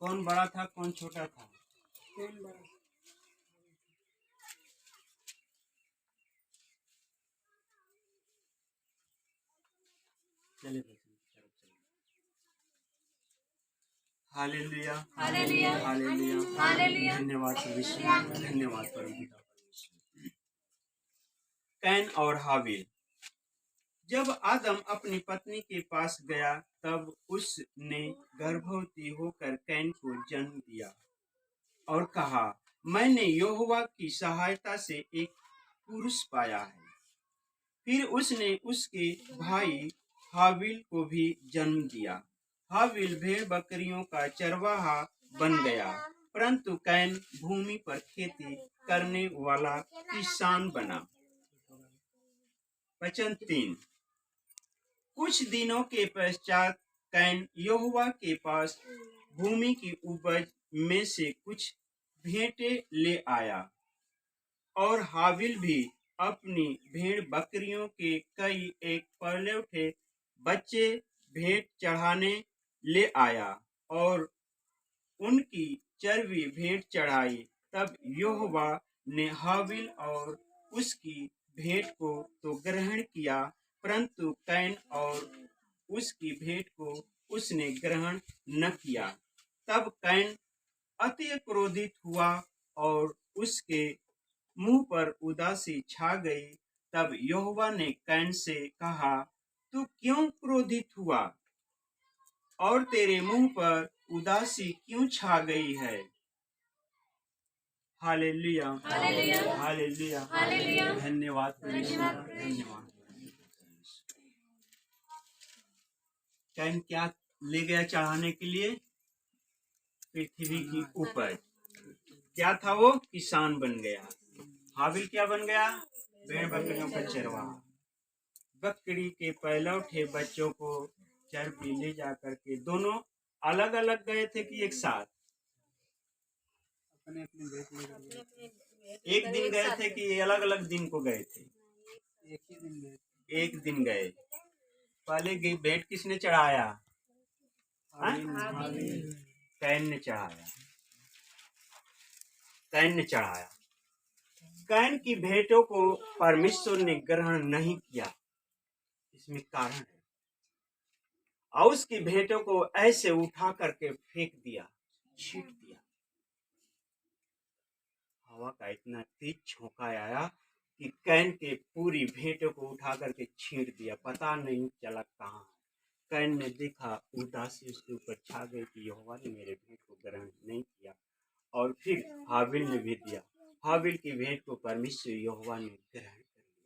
कौन बड़ा था कौन छोटा था? कौन बड़ा? चलिए हालेलुया हालेलुया हालेलुया हालेलुया। धन्यवाद परमेश्वर, धन्यवाद परमपिता परमेश्वर। कैन और हाबिल। जब आदम अपनी पत्नी के पास गया तब उसने गर्भवती होकर कैन को जन्म दिया और कहा, मैंने यहोवा की सहायता से एक पुरुष पाया है। फिर उसने उसके भाई हाबिल को भी जन्म दिया। हाबिल भेड़ बकरियों का चरवाहा बन गया, परंतु कैन भूमि पर खेती करने वाला किसान बना। वचन 3। कुछ दिनों के पश्चात कैन यहोवा के पास भूमि की उपज में से कुछ भेंटें ले आया और हाबिल भी अपनी भेड़ बकरियों के कई एक पहले उठे बच्चे भेंट चढ़ाने ले आया और उनकी चर्बी भेंट चढ़ाई। तब यहोवा ने हाबिल और उसकी भेंट को तो ग्रहण किया, परंतु कैन और उसकी भेंट को उसने ग्रहण न किया। तब कैन अति क्रोधित हुआ और उसके मुंह पर उदासी छा गई। तब यहोवा ने कैन से कहा, तू क्यों क्रोधित हुआ और तेरे मुंह पर उदासी क्यों छा गई है? Hallelujah hallelujah hallelujah hallelujah. धन्यवाद परमेश्वर, धन्यवाद। कैन क्या ले गया चढ़ाने के लिए? पृथ्वी की उपज। क्या था वो? किसान बन गया। हाबिल क्या बन गया? भेड़ बकरियों का चरवाहा। बकरी के पहले उठे बच्चों को चर्बी ले जा करके दोनों अलग अलग गए थे कि एक साथ? अपने अपने भेंट ले गए। एक दिन गए थे कि अलग अलग दिन को गए थे? एक ही दिन में। एक दिन गए। पहले भेंट किसने चढ़ाया? हाबिल। कैन ने चढ़ाया। कैन ने चढ़ाया। कैन की भेंटों को परमेश्वर ने ग्रहण नहीं किया। इसमें कारण है। और उसकी भेंटों को ऐसे उठा करके फेंक दिया, छींट दिया। हवा का इतना तेज झोंका आया कि कैन के पूरी भेंटों को उठा करके छींट दिया। पता नहीं चला कहाँ। कैन ने देखा, उदासी उसके ऊपर छा गई कि यहोवा ने मेरे भेंट को ग्रहण नहीं किया। और फिर हाबिल ने भी दिया। हाबिल की भेंट को परमेश्वर यहोवा ने ग्रहण कर लिया।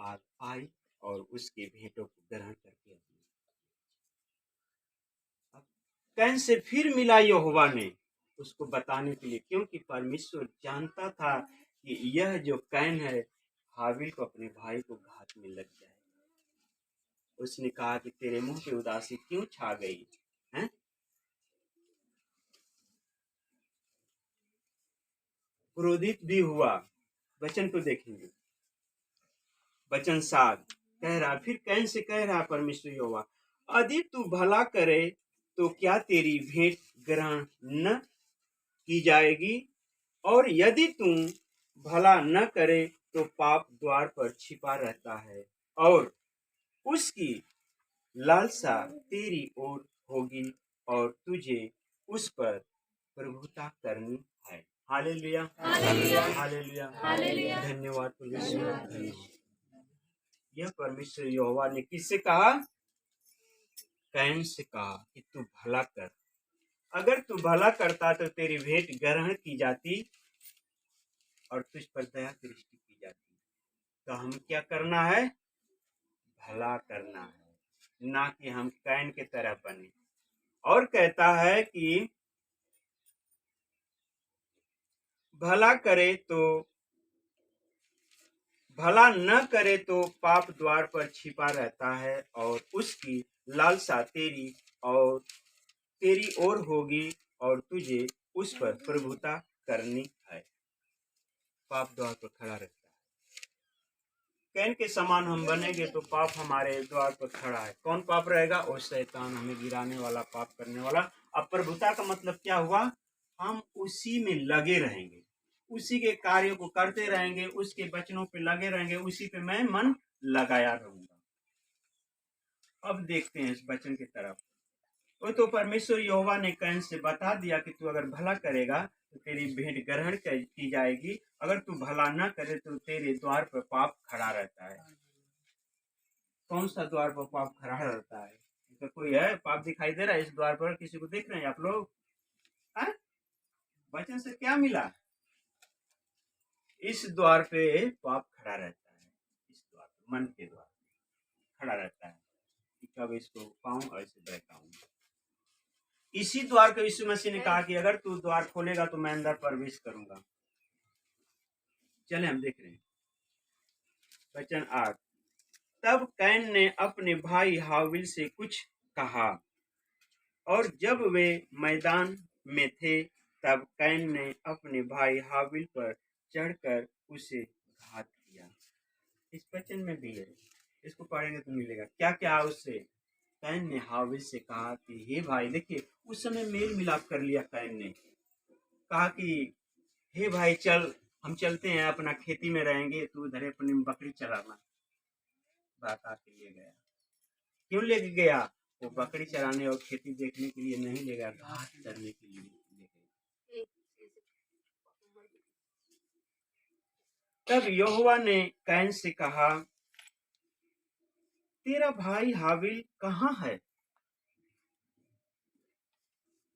आग आई और उसकी भेंटों को ग्रहण करके कैन से फिर मिला यहोवा ने उसको बताने के लिए, क्योंकि परमेश्वर जानता था कि यह जो कैन है हाबिल को अपने भाई को घात में लग जाए। उसने कहा कि तेरे मुंह पे उदासी क्यों छा गई है? क्रोधित भी हुआ। वचन को देखेंगे। वचन 7 कह रहा, फिर कैन से कह रहा परमेश्वर यहोवा, यदि तू भला करे तो क्या तेरी भेंट ग्रहण न की जाएगी? और यदि तू भला न करे तो पाप द्वार पर छिपा रहता है और उसकी लालसा तेरी ओर होगी और तुझे उस पर प्रभुता करनी है। Hallelujah hallelujah hallelujah hallelujah. धन्यवाद परमेश्वर, धन्यवाद। यह परमेश्वर यहोवा ने किससे कहा? कैन से कहा कि तू भला कर। अगर तू भला करता तो तेरी भेंट ग्रहण की जाती और तुझ पर दया दृष्टि की जाती। तो हम क्या करना है? भला करना है, ना कि हम कैन के तरह बने। और कहता है कि भला करे तो भला न करे तो पाप द्वार पर छिपा रहता है और उसकी लालसा तेरी ओर होगी और तुझे उस पर प्रभुता करनी है। पाप द्वार पर खड़ा रहता है। कैन के समान हम बनेंगे तो पाप हमारे द्वार पर खड़ा है। कौन पाप रहेगा? वो शैतान, हमें गिराने वाला, पाप करने वाला। अब प्रभुता का मतलब क्या हुआ? हम उसी में लगे रहेंगे, उसी के कार्य को करते रहेंगे, उसके वचनों पे लगे रहेंगे, उसी पे मैं मन लगाया रहूंगा। अब देखते हैं इस वचन की तरफ। वो तो परमेश्वर यहोवा ने कैन से बता दिया कि तू अगर भला करेगा तो तेरी भेंट ग्रहण की जाएगी, अगर तू भला न करे तो तेरे द्वार पर पाप खड़ा रहता है। कौन सा द्वार पर पाप खड़ा रहता है? तो कोई है पाप दिखाई दे रहा है इस द्वार पर? किसी को देख रहे हैं आप लोग? हाँ? वचन से क्या मिला? इस द्वार पे पाप खड़ा रहता है, इस द्वार पे, मन के द्वार खड़ा रहता है कि कब इसको पाऊं और इसे बहकाऊं। इसी द्वार को यीशु मसीह ने कहा कि अगर तू द्वार खोलेगा तो मैं अंदर प्रवेश करूंगा। चले हम देख रहे हैं वचन 8। तब कैन ने अपने भाई हाविल से कुछ कहा, और जब वे मैदान में थे तब कैन ने अपने भाई हाविल पर चढ़कर उसे घात किया। इस वचन में भी है, इसको पढ़ेंगे तो मिलेगा क्या क्या उससे। कैन ने हाविल से कहा कि हे भाई, देखिए उस समय मेल मिलाप कर लिया। कैन ने कहा कि हे भाई चल, हम चलते हैं, अपना खेती में रहेंगे, तू उधर अपनी बकरी चलाना। बात आके ले गया। क्यों लेके गया? वो बकरी चराने और खेती देखने के लिए नहीं ले गया, घास चरने के लिए ले गया। तब यहोवा ने कैन से कहा, तेरा भाई हाबिल कहाँ है?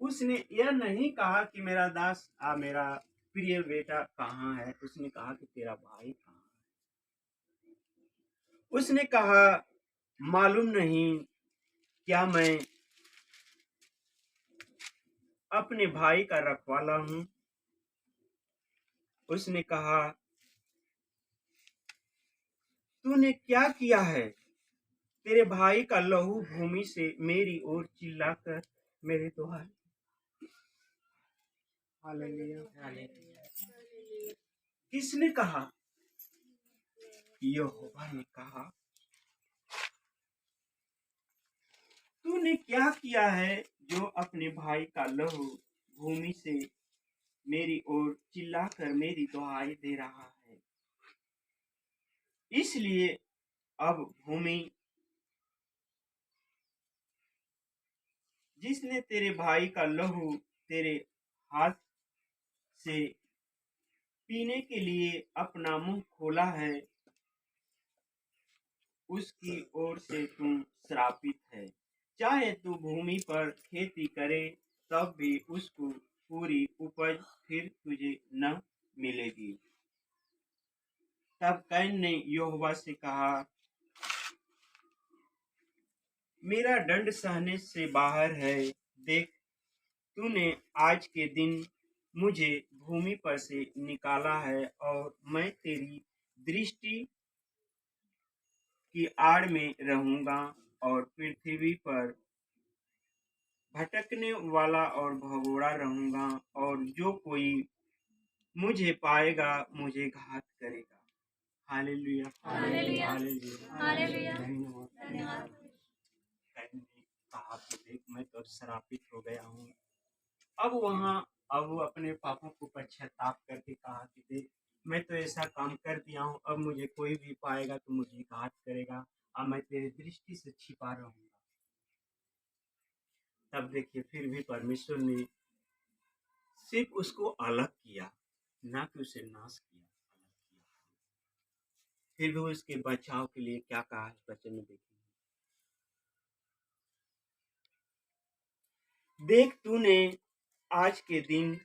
उसने यह नहीं कहा कि मेरा दास मेरा प्रिय बेटा कहाँ है। उसने कहा कि तेरा भाई कहाँ है। उसने कहा, मालूम नहीं क्या मैं अपने भाई का रखवाला हूँ? उसने कहा, तूने क्या किया है? तेरे भाई का लहू भूमि से मेरी ओर चिल्लाकर मेरे द्वार। किसने कहा? यहोवा ने कहा, तूने क्या किया है जो अपने भाई का लहू भूमि से मेरी ओर चिल्लाकर मेरी दुहाई दे रहा है? इसलिए अब भूमि जिसने तेरे भाई का लहू तेरे हाथ से पीने के लिए अपना मुंह खोला है, उसकी ओर से तुम श्रापित है। चाहे तू भूमि पर खेती करे तब भी उसको पूरी उपज फिर तुझे न मिलेगी। तब कैन ने यहोवा से कहा, मेरा दंड सहने से बाहर है। देख, तूने आज के दिन मुझे भूमि पर से निकाला है और मैं तेरी दृष्टि की आड़ में रहूंगा और पृथ्वी पर भटकने वाला और भगोड़ा रहूंगा, और जो कोई मुझे पाएगा मुझे घात करेगा। हालेलुया, हालेलुया, हालेलुया, धन्यवाद। कैन ने कहा कि देख, मैं तो श्रापित हो गया हूँ। अब वो अपने पापों को पश्चाताप करके कहा कि देख, मैं तो ऐसा काम कर दिया हूँ, अब मुझे कोई भी पाएगा तो मुझे घात करेगा, अब मैं तेरी दृष्टि से छिपा रहूंगा। तब देखिए फिर भी परमेश्वर ने सिर्फ उसको अलग किया, ना कि उसे नाश किया, अलग किया। फिर भी उसके बचाव के लिए क्या कहा है वचन में देखिए। देख, तूने आज के दिन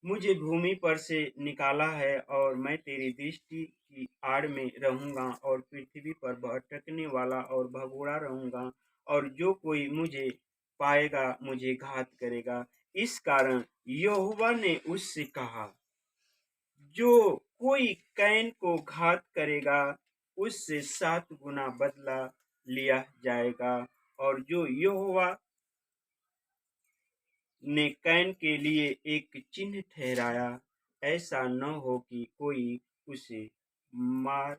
मुझे भूमि पर से निकाला है और मैं तेरी दृष्टि की आड़ में रहूंगा और पृथ्वी पर भटकने वाला और भगोड़ा रहूंगा, और जो कोई मुझे पाएगा मुझे घात करेगा। इस कारण यहोवा ने उससे कहा, जो कोई कैन को घात करेगा उससे 7 गुना बदला लिया जाएगा। और जो यहोवा ने कैन के लिए एक चिन्ह ठहराया, ऐसा न हो कि कोई उसे मार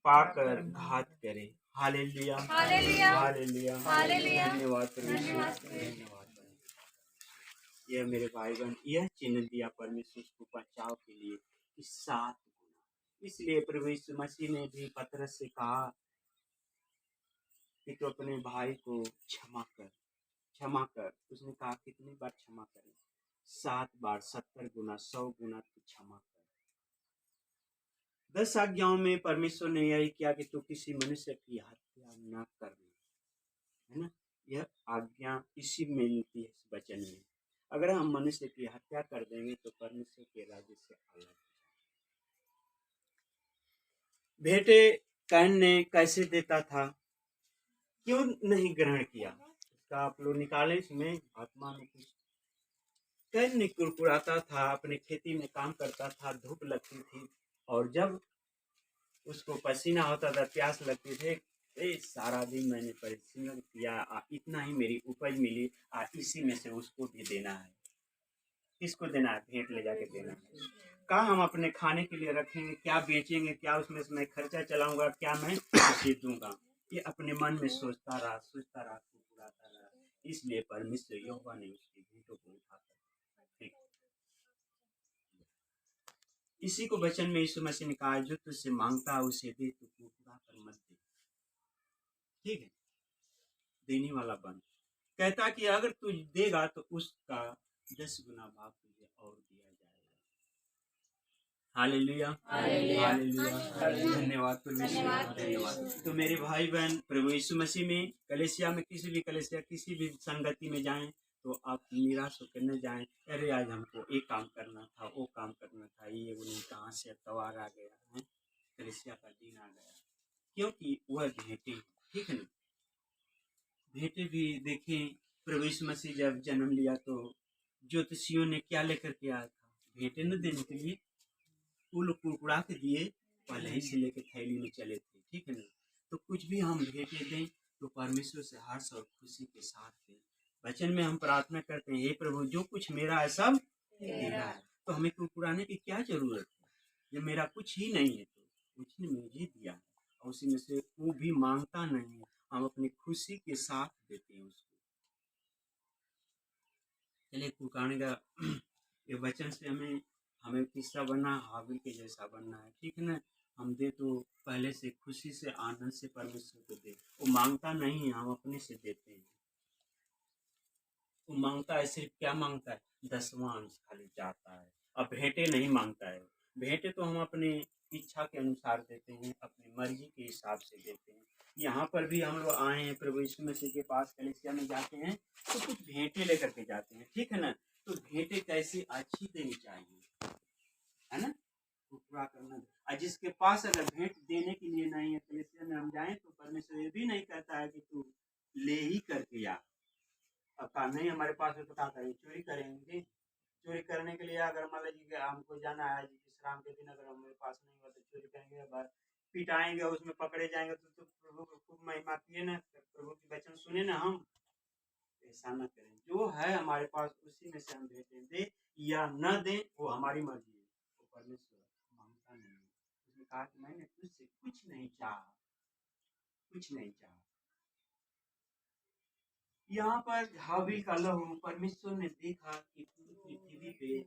पाकर घात करे। हालेलुया हालेलुया हालेलुया हालेलुया धन्यवाद परमेश्वर धन्यवाद धन्यवाद परमेश्वर। यह मेरे भाई बहन यह चिन्ह दिया परमेश्वर को बचाव के लिए कि 7 गुना। इसलिए प्रभु यीशु मसीह ने भी पतरस से कहा कि तू अपने भाई को क्षमा कर, क्षमा कर। उसने कहा कितनी बार क्षमा करें? 7 बार, 70 गुना, 100 गुना तू क्षमा कर। 10 आज्ञाओं में परमेश्वर ने यही किया कि तू किसी मनुष्य की हत्या न करना, है ना। यह आज्ञा इसी में मिलती है इस वचन में। अगर हम मनुष्य की हत्या कर देंगे तो परमेश्वर के राज्य से अलग। बेटे कैन ने कैसे देता था, क्यों नहीं ग्रहण किया? इसका आप लोग निकाले। इसमें आत्मा में कुछ कैन ने कुड़कुड़ाता था, अपने खेती में काम करता था, धूप लगती थी और जब उसको पसीना होता था, प्यास लगती थी, सारा दिन मैंने परिश्रम किया, इतना ही मेरी उपज मिली, इसी में से उसको भी देना है। किसको देना है? भेंट ले जाके देना है। कहा हम अपने खाने के लिए रखेंगे, क्या बेचेंगे, क्या उसमें से मैं खर्चा चलाऊंगा, क्या मैं उसे दूंगा? ये अपने मन में सोचता रहा, कुड़कुड़ाता रहा। इसलिए परमेश्वर यहोवा ने उसकी भेंटों को उठाकर फेंक दिया। इसी को वचन में यीशु मसीह ने कहा, जो तुझसे मांगता है उसे दे, तू कुड़कुड़ा कर मत दे। ठीक है, देने वाला बन। कहता कि अगर तू देगा तो उसका 10 गुना भाग तुझे और दिया जाएगा। हालेलुया हालेलुया हालेलुया धन्यवाद परमेश्वर धन्यवाद। तो मेरे भाई बहन प्रभु यीशु मसीह में कलीसिया में किसी भी संगति में जाएं तो आप निराश होकर न जाएं। अरे आज हमको ये काम करना था, वो काम करना था, ये वो नहीं, कहाँ से अतवार आ गया है, कलीसिया का दिन आ गया। क्योंकि वह भेंटे, ठीक है ना। भेंटे भी देखें, प्रभु यीशु मसीह जब जन्म लिया तो ज्योतिषियों ने क्या लेकर के आया था? भेंटे न देने के लिए। वो लोग कुड़कुड़ा के दिए, पहले ही से लेके थैली में चले थे, ठीक है ना। तो कुछ भी हम भेंटे दें तो परमेश्वर से हर्ष और खुशी के साथ दें। वचन में हम प्रार्थना करते हैं, हे प्रभु जो कुछ मेरा है सब तेरा है। तो हमें कुड़कुड़ाने की क्या जरूरत है? जब मेरा कुछ ही नहीं है तो उसने मुझे दिया है और उसी में से वो भी मांगता नहीं है, हम अपनी खुशी के साथ देते हैं उसको। चलिए कुड़कुड़ाने का ये वचन से हमें किस्सा बनना, हाबिल के जैसा बनना है, ठीक है ना। हम दे तो पहले से खुशी से आनंद से परमेश्वर को दे। वो मांगता नहीं है, हम अपने से देते हैं। वो मांगता है, सिर्फ क्या मांगता है? 10वां अंश खाली चाहता है। अब भेंटे नहीं मांगता है। भेंटे तो हम अपनी इच्छा के अनुसार देते हैं, अपनी मर्जी के हिसाब से देते हैं। यहाँ पर भी हम लोग आए हैं प्रभु यीशु मसीह के पास, कलीसिया में जाते हैं तो कुछ भेंटे लेकर के जाते हैं, ठीक है ना। तो भेंटे कैसी अच्छी देनी चाहिए, है ना। पूरा करना। और जिसके पास अगर भेंट देने के लिए नहीं है, कलीसिया में हम जाएं तो परमेश्वर ये भी नहीं कहता है कि तू ले ही करके आ। अब कहा नहीं हमारे पास है तो क्या करें? चोरी करेंगे। चोरी करने के लिए अगर मान लीजिए हमको जाना है विश्राम के दिन, अगर हमारे पास नहीं हुआ तो चोरी करेंगे, अगर पिटाएंगे, उसमें पकड़े जाएंगे तो प्रभु को खूब महिमा किए ना, प्रभु की वचन सुने ना हम। ऐसा न करें, जो है हमारे पास उसी में से हम देते दे या न दे वो हमारी मर्जी है। वो परमेश्वर मांगता नहीं है। उसने कहा कि मैंने तुझसे कुछ नहीं चाहा, कुछ नहीं चाहा। यहाँ पर हाबिल का लहू परमेश्वर ने देखा कि पृथ्वी पे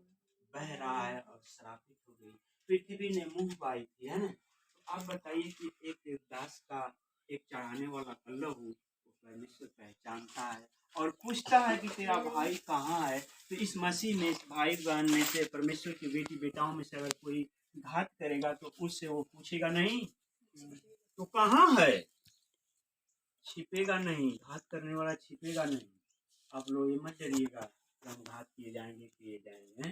बह रहा है और श्रापित हो गई। पृथ्वी ने मुंह बाई थी, है ना। तो आप बताइए कि एक दास का, एक चढ़ाने वाला का लहू परमेश्वर पहचानता है और पूछता है कि तेरा भाई कहाँ है। तो इस मसीह में, इस भाई बहन में से, परमेश्वर की बेटी बेटाओं में से अगर कोई घात करेगा तो उससे वो पूछेगा नहीं तो कहाँ है? छिपेगा नहीं, घात करने वाला छिपेगा नहीं। आप लोग ये मत डरिएगा कि हम घात किए जाएंगे।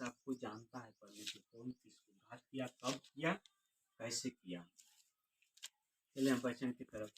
सबको जानता है परमेश्वर, कौन किसको घात किया, कब किया, कैसे किया। चलिए हम वचन की तरफ